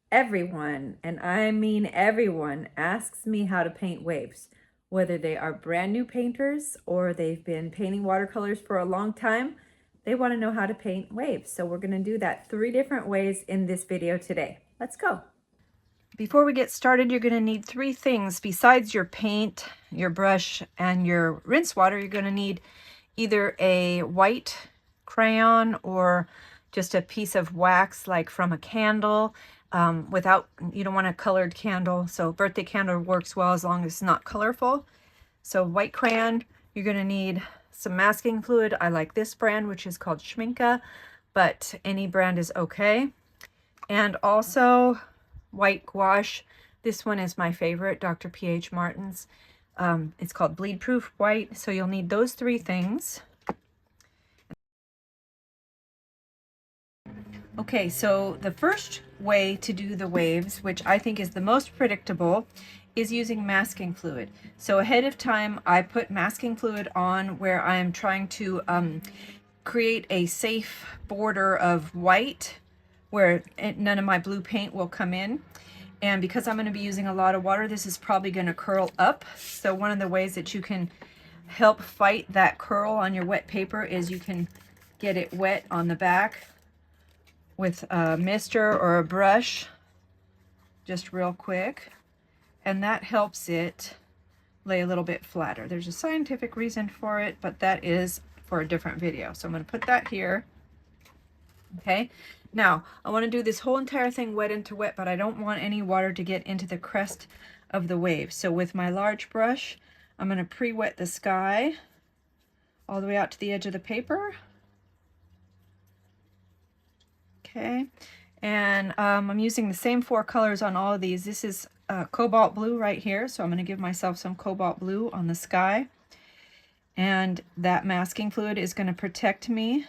Everyone, and I mean everyone, asks me how to paint waves. Whether they are brand new painters or they've been painting watercolors for a long time, they want to know how to paint waves. So we're going to do that 3 different ways in this video today. Let's go. Before we get started, you're going to need 3 things. Besides your paint, your brush, and your rinse water, you're going to need either a white crayon or just a piece of wax, like from a candle. You don't want a colored candle, so birthday candle works well as long as it's not colorful. So white crayon, you're going to need some masking fluid. I like this brand, which is called Schminke, but any brand is okay. And also white gouache. This one is my favorite, Dr. P.H. Martin's. It's called Bleed Proof White. So you'll need those 3 things. Okay, so the first way to do the waves, which I think is the most predictable, is using masking fluid. So ahead of time, I put masking fluid on where I am trying to create a safe border of white where none of my blue paint will come in. And because I'm going to be using a lot of water, this is probably going to curl up. So one of the ways that you can help fight that curl on your wet paper is you can get it wet on the back with a mister or a brush, just real quick, and that helps it lay a little bit flatter. There's a scientific reason for it, but that is for a different video. So I'm going to put that here. Okay, now I want to do this whole entire thing wet into wet, but I don't want any water to get into the crest of the wave. So with my large brush, I'm going to pre-wet the sky all the way out to the edge of the paper. Okay, and I'm using the same 4 colors on all of these. This is cobalt blue right here, so I'm going to give myself some cobalt blue on the sky. And that masking fluid is going to protect me,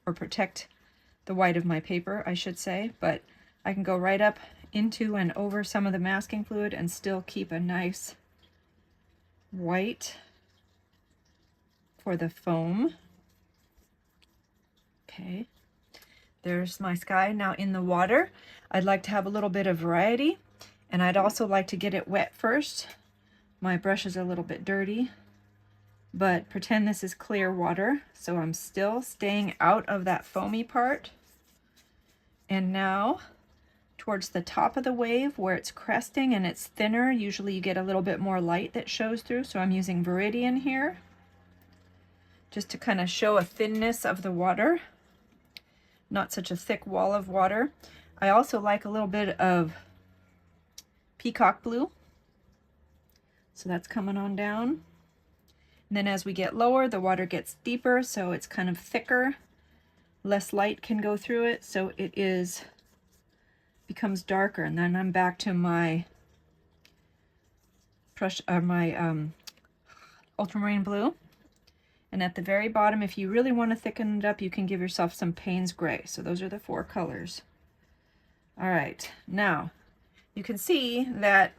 or protect the white of my paper, I should say. But I can go right up into and over some of the masking fluid and still keep a nice white for the foam. Okay. There's my sky. Now in the water, I'd like to have a little bit of variety, and I'd also like to get it wet first. My brush is a little bit dirty, but pretend this is clear water, so I'm still staying out of that foamy part. And now, towards the top of the wave where it's cresting and it's thinner, usually you get a little bit more light that shows through, so I'm using Viridian here, just to kind of show a thinness of the water. Not such a thick wall of water. I also like a little bit of peacock blue. So that's coming on down. And then as we get lower, the water gets deeper, so it's kind of thicker. Less light can go through it, so it becomes darker. And then I'm back to my ultramarine blue. And at the very bottom, if you really want to thicken it up, you can give yourself some Payne's Gray. So those are the 4 colors. All right, now you can see that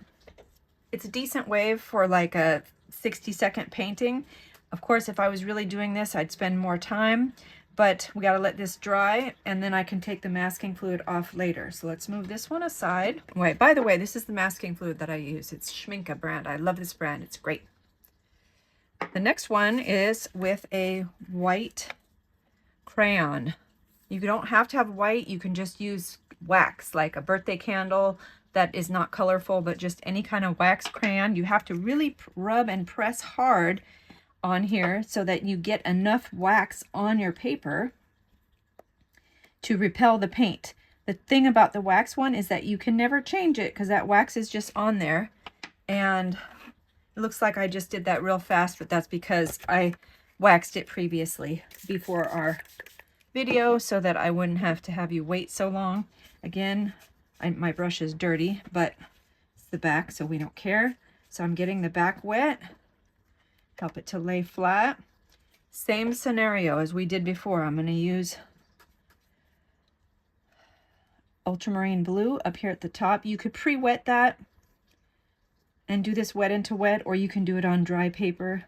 it's a decent wave for like a 60-second painting. Of course, if I was really doing this, I'd spend more time, but we got to let this dry, and then I can take the masking fluid off later. So let's move this one aside. Wait, by the way, this is the masking fluid that I use. It's Schminke brand. I love this brand. It's great. The next one is with a white crayon. You don't have to have white. You can just use wax, like a birthday candle that is not colorful, but just any kind of wax crayon. You have to really rub and press hard on here so that you get enough wax on your paper to repel the paint. The thing about the wax one is that you can never change it because that wax is just on there. And it looks like I just did that real fast, but that's because I waxed it previously before our video so that I wouldn't have to have you wait so long. Again, my brush is dirty, but it's the back, so we don't care. So I'm getting the back wet, help it to lay flat. Same scenario as we did before. I'm going to use ultramarine blue up here at the top. You could pre-wet that and do this wet into wet, or you can do it on dry paper.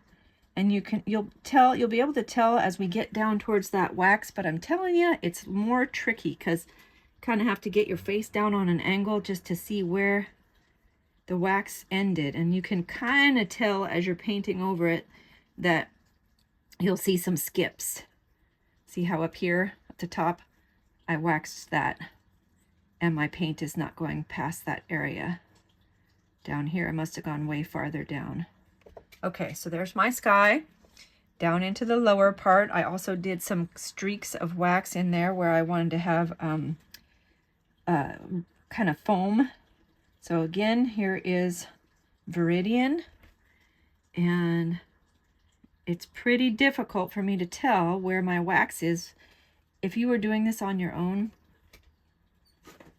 And you'll be able to tell as we get down towards that wax, but I'm telling you, it's more tricky because kind of have to get your face down on an angle just to see where the wax ended. And you can kind of tell as you're painting over it that you'll see some skips. See how up here at the top I waxed that and my paint is not going past that area. Down here I must have gone way farther down. Okay, so there's my sky. Down into the lower part I also did some streaks of wax in there where I wanted to have kind of foam. So again, here is Viridian, and it's pretty difficult for me to tell where my wax is. If you were doing this on your own,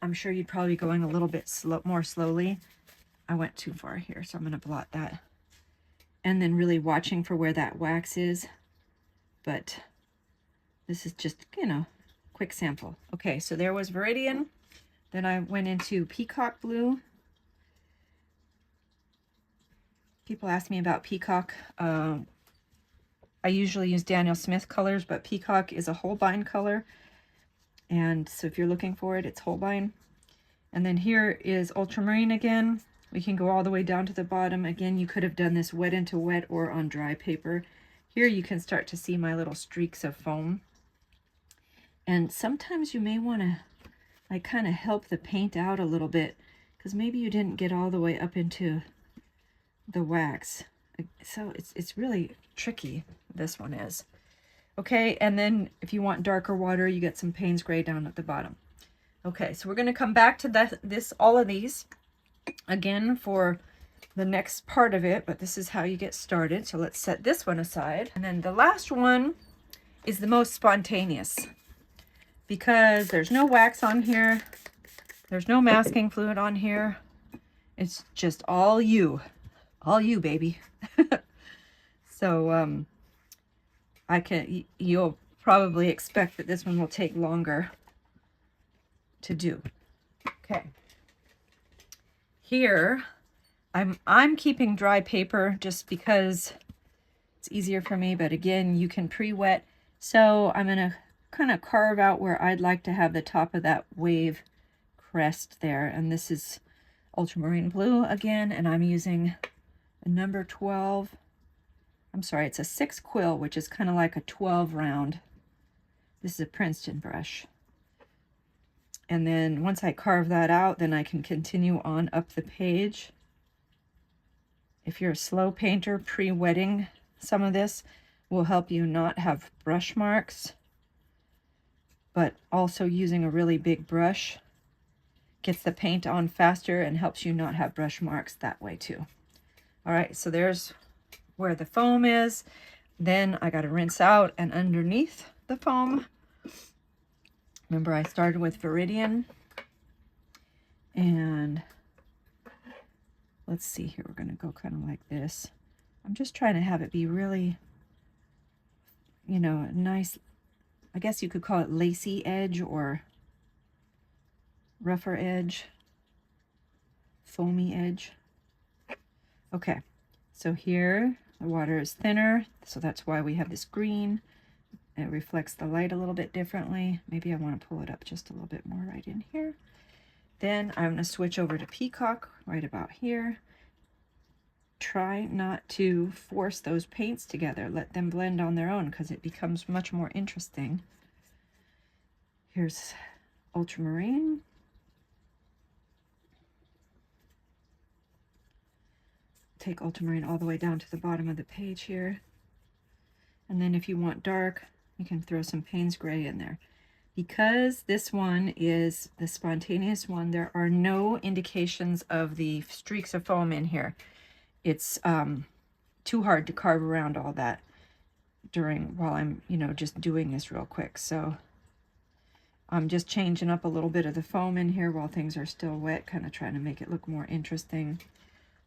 I'm sure you'd probably be going a little bit more slowly. I went too far here, so I'm going to blot that. And then really watching for where that wax is. But this is just, you know, quick sample. Okay, so there was Viridian. Then I went into Peacock Blue. People ask me about Peacock. I usually use Daniel Smith colors, but Peacock is a Holbein color. And so if you're looking for it, it's Holbein. And then here is Ultramarine again. We can go all the way down to the bottom. Again, you could have done this wet into wet or on dry paper. Here you can start to see my little streaks of foam. And sometimes you may want to like kind of help the paint out a little bit because maybe you didn't get all the way up into the wax. So it's really tricky, this one is. Okay, and then if you want darker water, you get some Payne's Gray down at the bottom. Okay, so we're going to come back to all of these again for the next part of it, but this is how you get started. So let's set this one aside. And then the last one is the most spontaneous because there's no wax on here. There's no masking fluid on here. It's just all you, baby. So you'll probably expect that this one will take longer to do. Okay. Here, I'm keeping dry paper just because it's easier for me, but again, you can pre-wet. So I'm gonna kind of carve out where I'd like to have the top of that wave crest there. And this is Ultramarine Blue again, and I'm using a number 12. I'm sorry, it's a 6 quill, which is kind of like a 12 round. This is a Princeton brush. And then once I carve that out, then I can continue on up the page. If you're a slow painter, pre-wetting some of this will help you not have brush marks, but also using a really big brush gets the paint on faster and helps you not have brush marks that way too. All right, so there's where the foam is. Then I got to rinse out and underneath the foam. Remember I started with Viridian, and let's see here, we're going to go kind of like this. I'm just trying to have it be really, you know, nice, I guess you could call it lacy edge or rougher edge, foamy edge. Okay, so here the water is thinner, so that's why we have this green. It reflects the light a little bit differently. Maybe I want to pull it up just a little bit more right in here. Then I'm going to switch over to Peacock right about here. Try not to force those paints together. Let them blend on their own because it becomes much more interesting. Here's Ultramarine. Take Ultramarine all the way down to the bottom of the page here. And then if you want dark, you can throw some Payne's Gray in there. Because this one is the spontaneous one, there are no indications of the streaks of foam in here. It's too hard to carve around all that while I'm, you know, just doing this real quick. So I'm just changing up a little bit of the foam in here while things are still wet, kind of trying to make it look more interesting.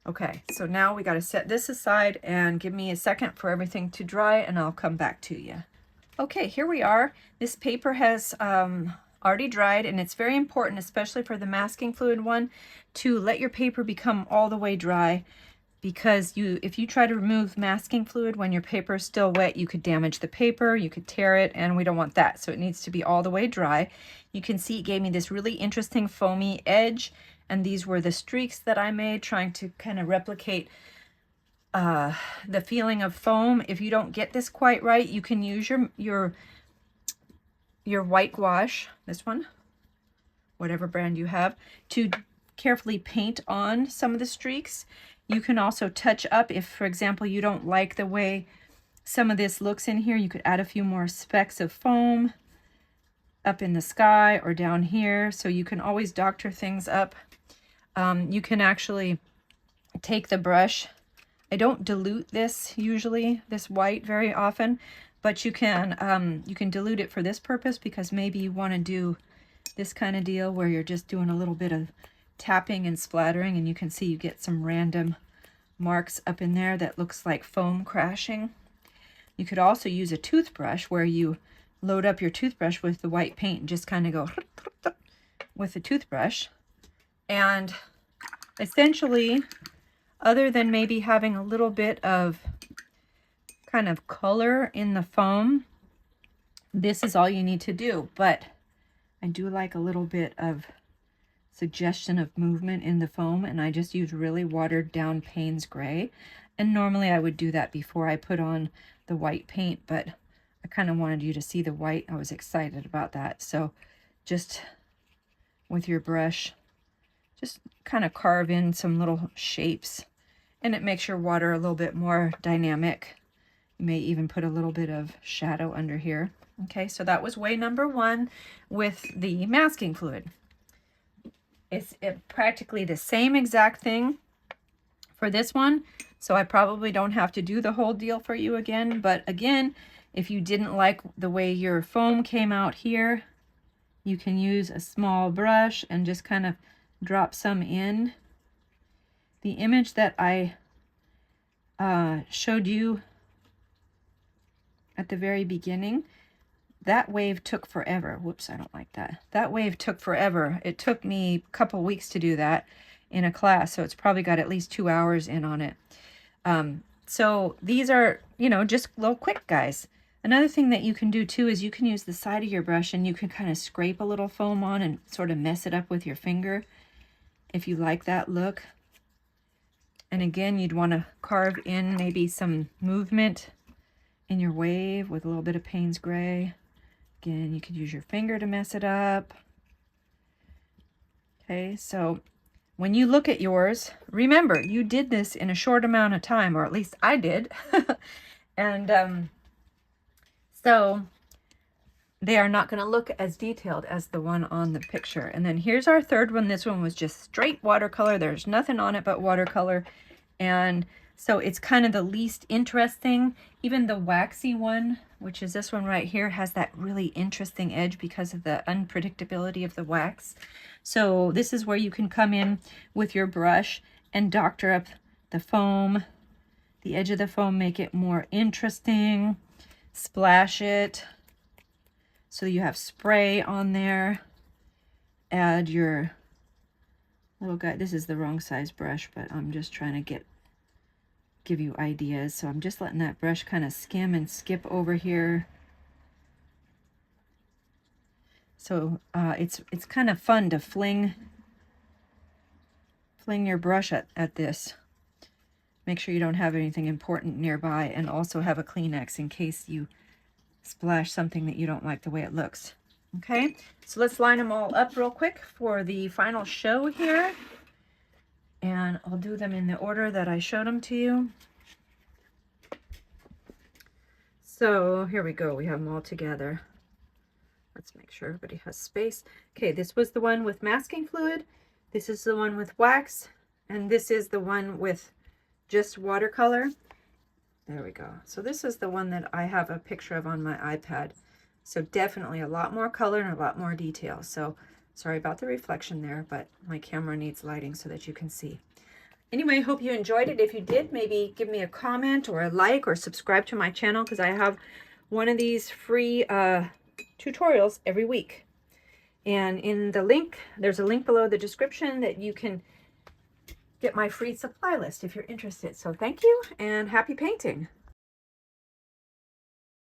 Okay, so now we got to set this aside and give me a second for everything to dry, and I'll come back to you. Okay, here we are. This paper has already dried, and it's very important, especially for the masking fluid one, to let your paper become all the way dry. because if you try to remove masking fluid when your paper is still wet, you could damage the paper, you could tear it, and we don't want that. So it needs to be all the way dry. You can see it gave me this really interesting foamy edge, and these were the streaks that I made, trying to kind of replicate the feeling of foam. If you don't get this quite right, you can use your white gouache, this one, whatever brand you have, to carefully paint on some of the streaks. You can also touch up if, for example, you don't like the way some of this looks in here. You could add a few more specks of foam up in the sky or down here. So you can always doctor things up. You can actually take the brush. I don't dilute this usually, this white, very often, but you can dilute it for this purpose, because maybe you want to do this kind of deal where you're just doing a little bit of tapping and splattering, and you can see you get some random marks up in there that looks like foam crashing. You could also use a toothbrush where you load up your toothbrush with the white paint and just kind of go with the toothbrush. And essentially, other than maybe having a little bit of kind of color in the foam, this is all you need to do. But I do like a little bit of suggestion of movement in the foam, and I just use really watered down Payne's gray. And normally I would do that before I put on the white paint, but I kind of wanted you to see the white. I was excited about that. So just with your brush, just kind of carve in some little shapes, and it makes your water a little bit more dynamic. You may even put a little bit of shadow under here. Okay, so that was way number 1 with the masking fluid. It's practically the same exact thing for this one, so I probably don't have to do the whole deal for you again. But again, if you didn't like the way your foam came out here, you can use a small brush and just kind of drop some in. The image that I showed you at the very beginning, that wave took forever. Whoops, I don't like that. That wave took forever. It took me a couple weeks to do that in a class, so it's probably got at least 2 hours in on it. So these are, you know, just little quick guys. Another thing that you can do too is you can use the side of your brush and you can kind of scrape a little foam on and sort of mess it up with your finger if you like that look. And again, you'd want to carve in maybe some movement in your wave with a little bit of Payne's gray. Again, you could use your finger to mess it up. Okay, so when you look at yours, remember, you did this in a short amount of time, or at least I did. And so they are not going to look as detailed as the one on the picture. And then here's our third one. This one was just straight watercolor. There's nothing on it but watercolor. And so it's kind of the least interesting. Even the waxy one, which is this one right here, has that really interesting edge because of the unpredictability of the wax. So this is where you can come in with your brush and doctor up the foam, the edge of the foam, make it more interesting, splash it so you have spray on there. Add your little guy. This is the wrong size brush, but I'm just trying to give you ideas. So I'm just letting that brush kind of skim and skip over here. So it's kind of fun to fling your brush at this. Make sure you don't have anything important nearby, and also have a Kleenex in case you splash something that you don't like the way it looks. Okay, so let's line them all up real quick for the final show here. And I'll do them in the order that I showed them to you. So here we go. We have them all together. Let's make sure everybody has space. Okay, this was the one with masking fluid. This is the one with wax. And this is the one with just watercolor. There we go. So this is the one that I have a picture of on my iPad. So definitely a lot more color and a lot more detail. So sorry about the reflection there, but my camera needs lighting so that you can see. Anyway, hope you enjoyed it. If you did, maybe give me a comment or a like or subscribe to my channel, because I have one of these free tutorials every week. And in the link, there's a link below the description that you can get my free supply list if you're interested. So thank you and happy painting.